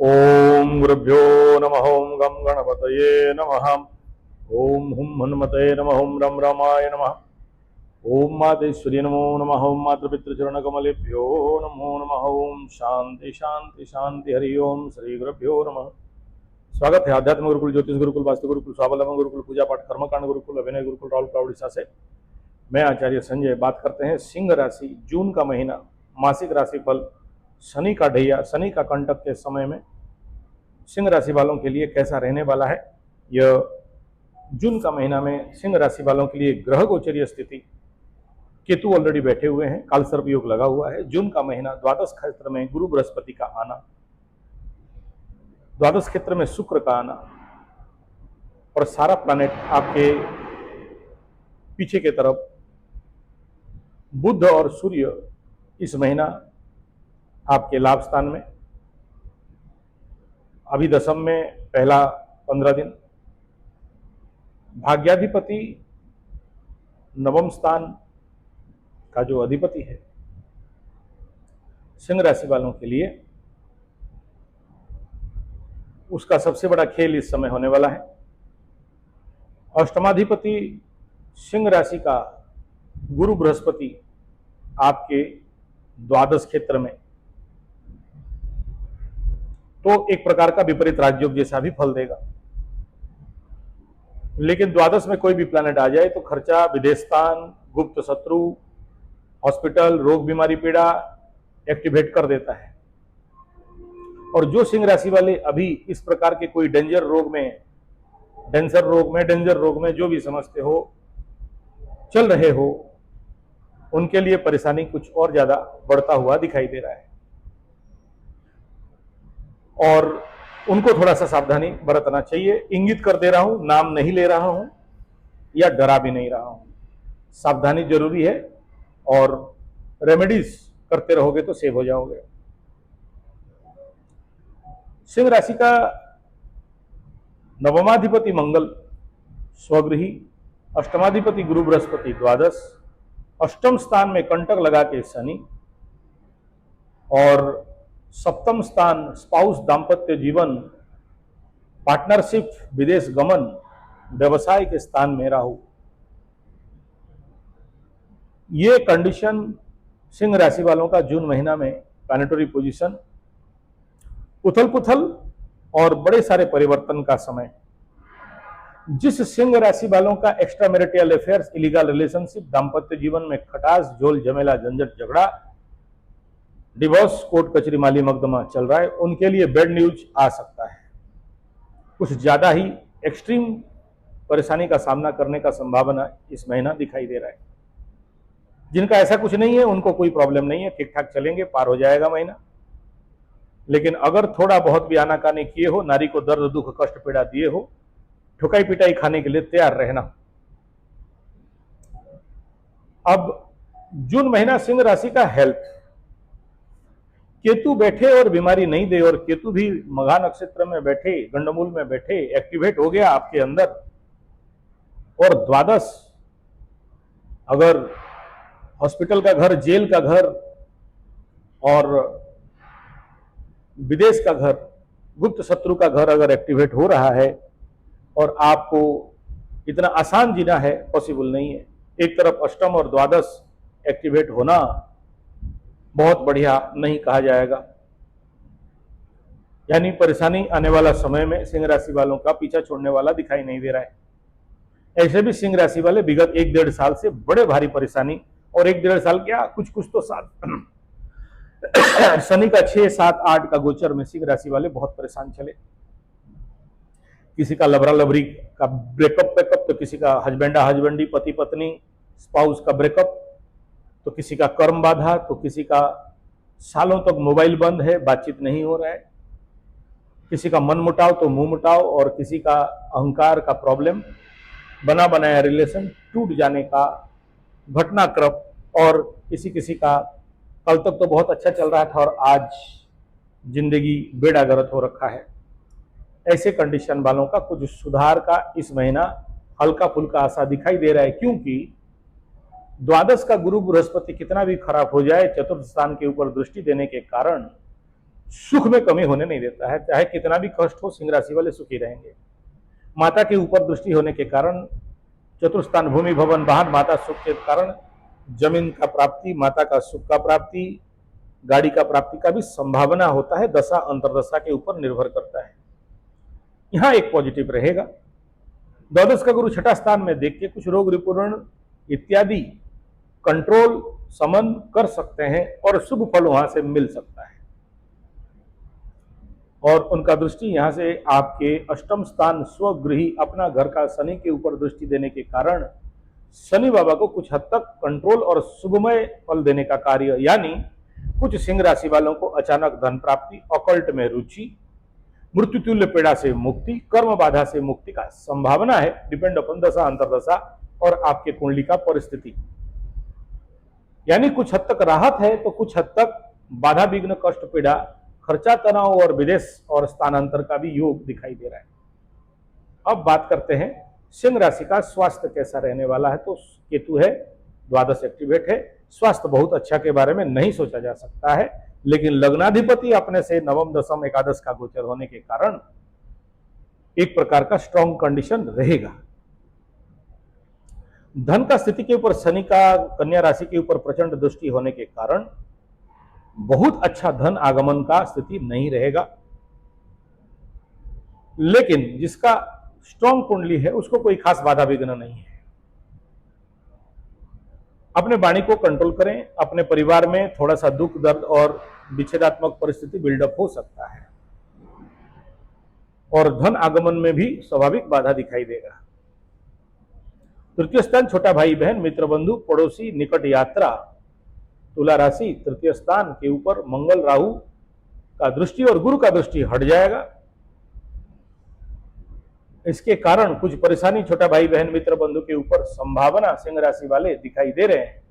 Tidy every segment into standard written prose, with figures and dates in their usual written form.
ओम गुरुभ्यो नमः। ओम गम गणपतये नमः। ओम हुम हनुमते नमः। ओम रम रामाय नमः। ओम मातेश्वरी नमो नमः। ओम मातृपितृचरणकमलेभ्यो नमो नमः। ओम शांति शांति शांति। हरि ओम श्री गुरुभ्यो नमः। स्वागत है आध्यात्म गुरुकुल, ज्योतिष गुरुकुल, वास्तु गुरुकुल, स्वावलंबन गुरुकुल, पूजा पाठ कर्मकांड गुरुकुल, अभिनय गुरुकुल, राहुल उड़ीसा से मैं आचार्य संजय बात करते हैं। सिंह राशि, जून का महीना, मासिक राशिफल, शनि का ढैया, शनि का कंटक के समय में सिंह राशि वालों के लिए कैसा रहने वाला है। यह जून का महीना में सिंह राशि वालों के लिए ग्रह गोचरीय स्थिति, केतु ऑलरेडी बैठे हुए हैं, कालसर्प योग लगा हुआ है। जून का महीना द्वादश क्षेत्र में गुरु बृहस्पति का आना, द्वादश क्षेत्र में शुक्र का आना और सारा प्लैनेट आपके पीछे के तरफ बुध और सूर्य इस महीना आपके लाभ स्थान में, अभी दशम में पहला 15 दिन। भाग्याधिपति नवम स्थान का जो अधिपति है सिंह राशि वालों के लिए, उसका सबसे बड़ा खेल इस समय होने वाला है। अष्टमाधिपति सिंह राशि का गुरु बृहस्पति आपके द्वादश क्षेत्र में, तो एक प्रकार का विपरीत राजयोग जैसा भी फल देगा। लेकिन द्वादश में कोई भी प्लैनेट आ जाए तो खर्चा, विदेशस्थान, गुप्त शत्रु, हॉस्पिटल, रोग बीमारी पीड़ा एक्टिवेट कर देता है। और जो सिंह राशि वाले अभी इस प्रकार के कोई डेंजर रोग में जो भी समझते हो चल रहे हो, उनके लिए परेशानी कुछ और ज्यादा बढ़ता हुआ दिखाई दे रहा है और उनको थोड़ा सा सावधानी बरतना चाहिए। इंगित कर दे रहा हूं, नाम नहीं ले रहा हूं या डरा भी नहीं रहा हूं, सावधानी जरूरी है और रेमेडीज करते रहोगे तो सेव हो जाओगे। सिंह राशि का नवमाधिपति मंगल स्वगृही, अष्टमाधिपति गुरु बृहस्पति द्वादश, अष्टम स्थान में कंटक लगा के शनि और सप्तम स्थान स्पाउस, दाम्पत्य जीवन, पार्टनरशिप, विदेश गमन, व्यवसाय के स्थान में राहु। ये कंडीशन सिंह राशि वालों का जून महीना में प्लैनेटरी पोजीशन, उथल पुथल और बड़े सारे परिवर्तन का समय। जिस सिंह राशि वालों का extra marital affairs, illegal relationship, दाम्पत्य जीवन में खटास, झोल झमेला, झंझट, झगड़ा, डिवोर्स, कोर्ट कचहरी, माली मुकदमा चल रहा है, उनके लिए बैड न्यूज आ सकता है। कुछ ज्यादा ही एक्सट्रीम परेशानी का सामना करने का संभावना इस महीना दिखाई दे रहा है। जिनका ऐसा कुछ नहीं है उनको कोई प्रॉब्लम नहीं है, ठीक ठाक चलेंगे, पार हो जाएगा महीना। लेकिन अगर थोड़ा बहुत भी आनाकानी किए हो, नारी को दर्द, दुख, कष्ट, पीड़ा दिए हो, ठुकाई पिटाई खाने के लिए तैयार रहना। अब जून महीना सिंह राशि का हेल्थ, केतु बैठे और बीमारी नहीं दे, और केतु भी मघा नक्षत्र में बैठे, गंडमूल में बैठे एक्टिवेट हो गया आपके अंदर। और द्वादश, अगर हॉस्पिटल का घर, जेल का घर और विदेश का घर, गुप्त शत्रु का घर अगर एक्टिवेट हो रहा है और आपको इतना आसान जीना है, पॉसिबल नहीं है। एक तरफ अष्टम और द्वादश एक्टिवेट होना बहुत बढ़िया नहीं कहा जाएगा, यानी परेशानी आने वाला समय में सिंह राशि वालों का पीछा छोड़ने वाला दिखाई नहीं दे रहा है। ऐसे भी सिंह राशि वाले विगत 1-1.5 साल से बड़े भारी परेशानी, और 1-1.5 साल क्या, कुछ तो साल शनि का 6, 7, 8 का गोचर में सिंह राशि वाले बहुत परेशान चले। किसी का लबरा लबरी का ब्रेकअप, तो किसी का हस्बैंडा हस्बैंडी, पति पत्नी, स्पाउस का ब्रेकअप, तो किसी का कर्म बाधा, तो किसी का सालों तक मोबाइल बंद है, बातचीत नहीं हो रहा है, किसी का मन मुटाव तो मुंह मुटाव, और किसी का अहंकार का प्रॉब्लम, बना बनाया रिलेशन टूट जाने का घटनाक्रम, और किसी का कल तक तो बहुत अच्छा चल रहा था और आज जिंदगी बेड़ा गर्क हो रखा है। ऐसे कंडीशन वालों का कुछ सुधार का इस महीना हल्का फुल्का आशा दिखाई दे रहा है, क्योंकि द्वादश का गुरु बृहस्पति कितना भी खराब हो जाए, चतुर्थ स्थान के ऊपर दृष्टि देने के कारण सुख में कमी होने नहीं देता है। चाहे कितना भी कष्ट हो, सिंह राशि वाले सुखी रहेंगे। माता के ऊपर दृष्टि होने के कारण चतुर्स्थान भूमि भवन वाहन, माता सुख के कारण जमीन का प्राप्ति, माता का सुख का प्राप्ति, गाड़ी का प्राप्ति का भी संभावना होता है। दशा अंतरदशा के ऊपर निर्भर करता है। यहां एक पॉजिटिव रहेगा। द्वादश का गुरु छठा स्थान में देख के कुछ रोग रिपूर्ण इत्यादि कंट्रोल समन कर सकते हैं और शुभ फल वहां से मिल सकता है। और उनका दृष्टि यहां से आपके अष्टम स्थान स्वगृही अपना घर का शनि के ऊपर दृष्टि देने के कारण शनि बाबा को कुछ हद तक कंट्रोल और शुभमय फल देने का कार्य, यानी कुछ सिंह राशि वालों को अचानक धन प्राप्ति, ऑकल्ट में रुचि, मृत्यु तुल्य पीड़ा से मुक्ति, कर्म बाधा से मुक्ति का संभावना है। डिपेंड अपन दशा अंतरदशा और आपके कुंडली का परिस्थिति, यानी कुछ हद तक राहत है तो कुछ हद तक बाधा विघ्न कष्ट पीड़ा, खर्चा तनाव और विदेश और स्थानांतर का भी योग दिखाई दे रहा है। अब बात करते हैं सिंह राशि का स्वास्थ्य कैसा रहने वाला है। तो केतु है, द्वादश एक्टिवेट है, स्वास्थ्य बहुत अच्छा के बारे में नहीं सोचा जा सकता है, लेकिन लग्नाधिपति अपने से नवम दशम एकादश का गोचर होने के कारण एक प्रकार का स्ट्रॉन्ग कंडीशन रहेगा। धन का स्थिति के ऊपर शनि का कन्या राशि के ऊपर प्रचंड दृष्टि होने के कारण बहुत अच्छा धन आगमन का स्थिति नहीं रहेगा, लेकिन जिसका स्ट्रॉन्ग कुंडली है उसको कोई खास बाधा विघ्न नहीं है। अपने वाणी को कंट्रोल करें। अपने परिवार में थोड़ा सा दुख दर्द और विच्छेदात्मक परिस्थिति बिल्डअप हो सकता है और धन आगमन में भी स्वाभाविक बाधा दिखाई देगा। तृतीय स्थान छोटा भाई बहन, मित्र बंधु पड़ोसी, निकट यात्रा। तुला राशि तृतीय स्थान के ऊपर मंगल राहु का दृष्टि और गुरु का दृष्टि हट जाएगा। इसके कारण कुछ परेशानी छोटा भाई बहन मित्र बंधु के ऊपर संभावना सिंह राशि वाले दिखाई दे रहे हैं।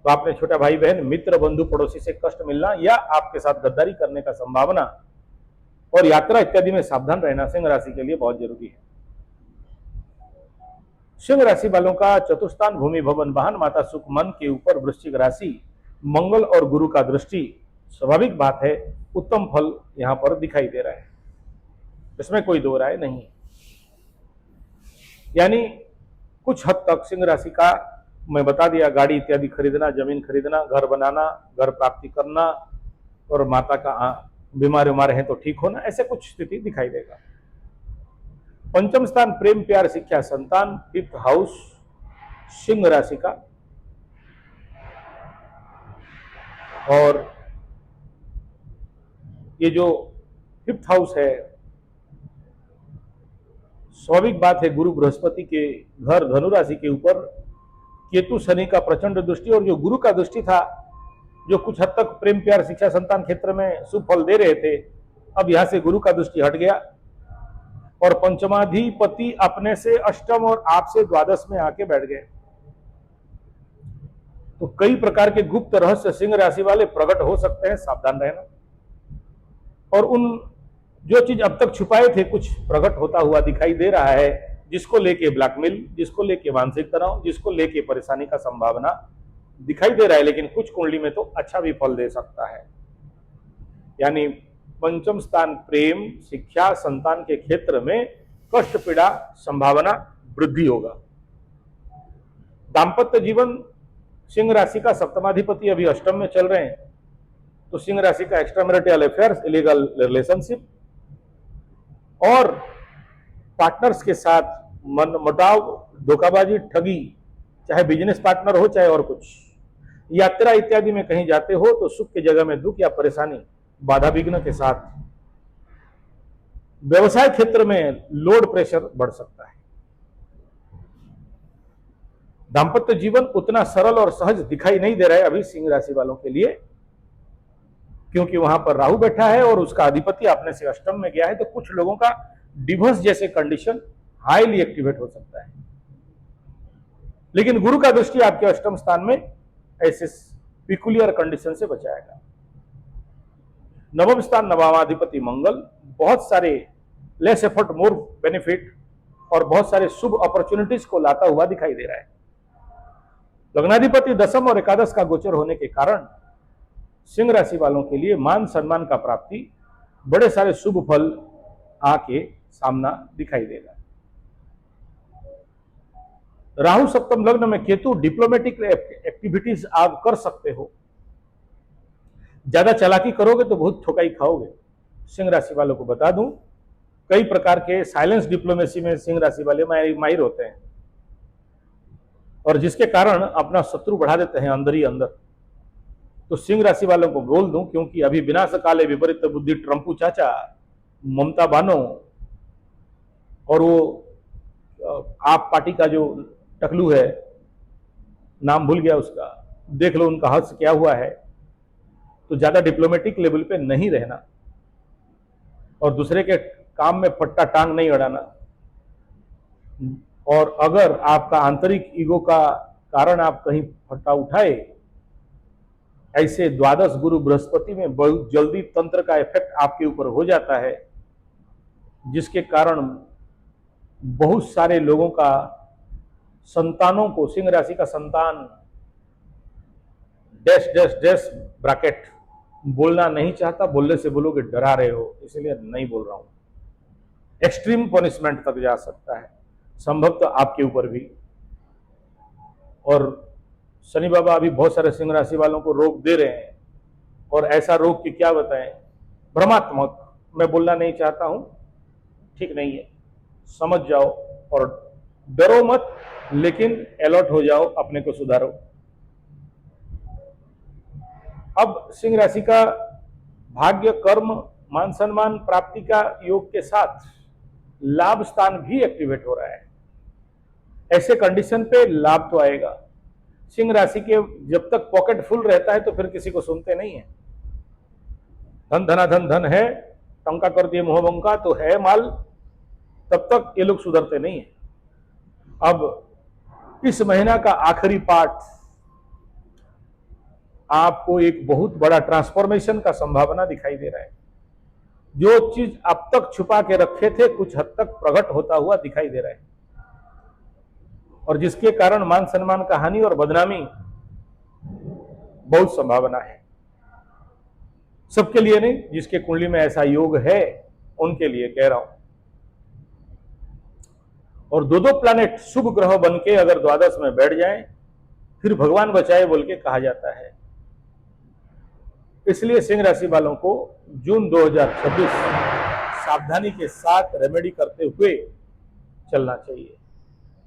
तो आपने छोटा भाई बहन मित्र बंधु पड़ोसी से कष्ट मिलना या आपके साथ गद्दारी करने का संभावना और यात्रा इत्यादि में सावधान रहना सिंह राशि के लिए बहुत जरूरी है। सिंह राशि वालों का चतुर्स्थान भूमि भवन वाहन, माता सुख मन के ऊपर वृश्चिक राशि, मंगल और गुरु का दृष्टि, स्वाभाविक बात है उत्तम फल यहां पर दिखाई दे रहा है, इसमें कोई दो राय नहीं। यानी कुछ हद तक सिंह राशि का मैं बता दिया, गाड़ी इत्यादि खरीदना, जमीन खरीदना, घर बनाना, घर प्राप्ति करना और माता का बीमार उमार है तो ठीक होना, ऐसे कुछ स्थिति दिखाई देगा। पंचम स्थान प्रेम प्यार शिक्षा संतान, फिफ्थ हाउस सिंह राशि का, और ये जो फिफ्थ हाउस है स्वाभाविक बात है गुरु बृहस्पति के घर धनु राशि के ऊपर केतु शनि का प्रचंड दृष्टि और जो गुरु का दृष्टि था जो कुछ हद तक प्रेम प्यार शिक्षा संतान क्षेत्र में शुभ फल दे रहे थे, अब यहां से गुरु का दृष्टि हट गया और पंचमाधिपति अपने से अष्टम और आपसे द्वादश में आके बैठ गए। तो कई प्रकार के गुप्त रहस्य सिंह राशि वाले प्रकट हो सकते हैं, सावधान रहना। और उन जो चीज अब तक छुपाए थे कुछ प्रकट होता हुआ दिखाई दे रहा है, जिसको लेके ब्लैकमेल, जिसको लेके मानसिक तनाव, जिसको लेके परेशानी का संभावना दिखाई दे रहा है, लेकिन कुछ कुंडली में तो अच्छा भी फल दे सकता है। यानी पंचम स्थान प्रेम शिक्षा संतान के क्षेत्र में कष्ट पीड़ा संभावना वृद्धि होगा। दाम्पत्य जीवन सिंह राशि का सप्तमाधिपति अभी अष्टम में चल रहे हैं, तो सिंह राशि का एक्स्ट्रामैरिटल अफेयर्स, इलीगल रिलेशनशिप और पार्टनर्स के साथ मन मुटाव, धोखाबाजी, ठगी, चाहे बिजनेस पार्टनर हो चाहे और कुछ, यात्रा इत्यादि में कहीं जाते हो तो सुख की जगह में दुख या परेशानी बाधा विघ्न के साथ, व्यवसाय क्षेत्र में लोड प्रेशर बढ़ सकता है। दाम्पत्य जीवन उतना सरल और सहज दिखाई नहीं दे रहा है अभी सिंह राशि वालों के लिए, क्योंकि वहां पर राहु बैठा है और उसका अधिपति अपने से अष्टम में गया है, तो कुछ लोगों का डिवोर्स जैसे कंडीशन हाईली एक्टिवेट हो सकता है। लेकिन गुरु का दृष्टि आपके अष्टम स्थान में ऐसे पिकुलियर कंडीशन से बचाएगा। नवम स्थान नवमाधिपति मंगल बहुत सारे लेस एफर्ट मोर बेनिफिट और बहुत सारे शुभ अपॉर्चुनिटीज को लाता हुआ दिखाई दे रहा है। लग्नाधिपति दशम और एकादश का गोचर होने के कारण सिंह राशि वालों के लिए मान सम्मान का प्राप्ति, बड़े सारे शुभ फल आके सामना दिखाई देगा। राहु सप्तम लग्न में केतु, डिप्लोमेटिक एक्टिविटीज आप कर सकते हो। ज्यादा चालाकी करोगे तो बहुत ठोकाई खाओगे। सिंह राशि वालों को बता दूं, कई प्रकार के साइलेंस डिप्लोमेसी में सिंह राशि वाले माहिर होते हैं और जिसके कारण अपना शत्रु बढ़ा देते हैं अंदर ही अंदर। तो सिंह राशि वालों को बोल दूं, क्योंकि अभी विनाश काले विपरीत बुद्धि ट्रंपू चाचा, ममता बानो और वो आप पार्टी का जो टकलू है, नाम भूल गया उसका, देख लो उनका हर्ष क्या हुआ है। तो ज्यादा डिप्लोमेटिक लेवल पे नहीं रहना और दूसरे के काम में पट्टा टांग नहीं अड़ाना। और अगर आपका आंतरिक ईगो का कारण आप कहीं फट्टा उठाए, ऐसे द्वादश गुरु बृहस्पति में बहुत जल्दी तंत्र का इफेक्ट आपके ऊपर हो जाता है, जिसके कारण बहुत सारे लोगों का, संतानों को, सिंह राशि का संतान डैश डैश डैश ब्रैकेट बोलना नहीं चाहता, बोलने से बोलोगे डरा रहे हो, इसलिए नहीं बोल रहा हूं। एक्सट्रीम पनिशमेंट तक जा सकता है, संभव तो आपके ऊपर भी। और शनि बाबा अभी बहुत सारे सिंह राशि वालों को रोग दे रहे हैं, और ऐसा रोग की क्या बताएं, भ्रमात्मक, मैं बोलना नहीं चाहता हूं, ठीक नहीं है, समझ जाओ और डरो मत, लेकिन अलर्ट हो जाओ, अपने को सुधारो। अब सिंह राशि का भाग्य, कर्म, मान सम्मान प्राप्ति का योग के साथ लाभ स्थान भी एक्टिवेट हो रहा है। ऐसे कंडीशन पे लाभ तो आएगा। सिंह राशि के जब तक पॉकेट फुल रहता है तो फिर किसी को सुनते नहीं है। धन धनाधन धन है, टंका कर दिए मोहबंका तो है माल, तब तक ये लोग सुधरते नहीं है। अब इस महीना का आखिरी पार्ट आपको एक बहुत बड़ा ट्रांसफॉर्मेशन का संभावना दिखाई दे रहा है। जो चीज अब तक छुपा के रखे थे, कुछ हद तक प्रकट होता हुआ दिखाई दे रहा है, और जिसके कारण मान सम्मान का हानि और बदनामी बहुत संभावना है। सबके लिए नहीं, जिसके कुंडली में ऐसा योग है उनके लिए कह रहा हूं। और दो दो प्लैनेट शुभ ग्रह बन के अगर द्वादश में बैठ जाएं, फिर भगवान बचाए बोल के कहा जाता है। इसलिए सिंह राशि वालों को जून 2026 सावधानी के साथ रेमेडी करते हुए चलना चाहिए।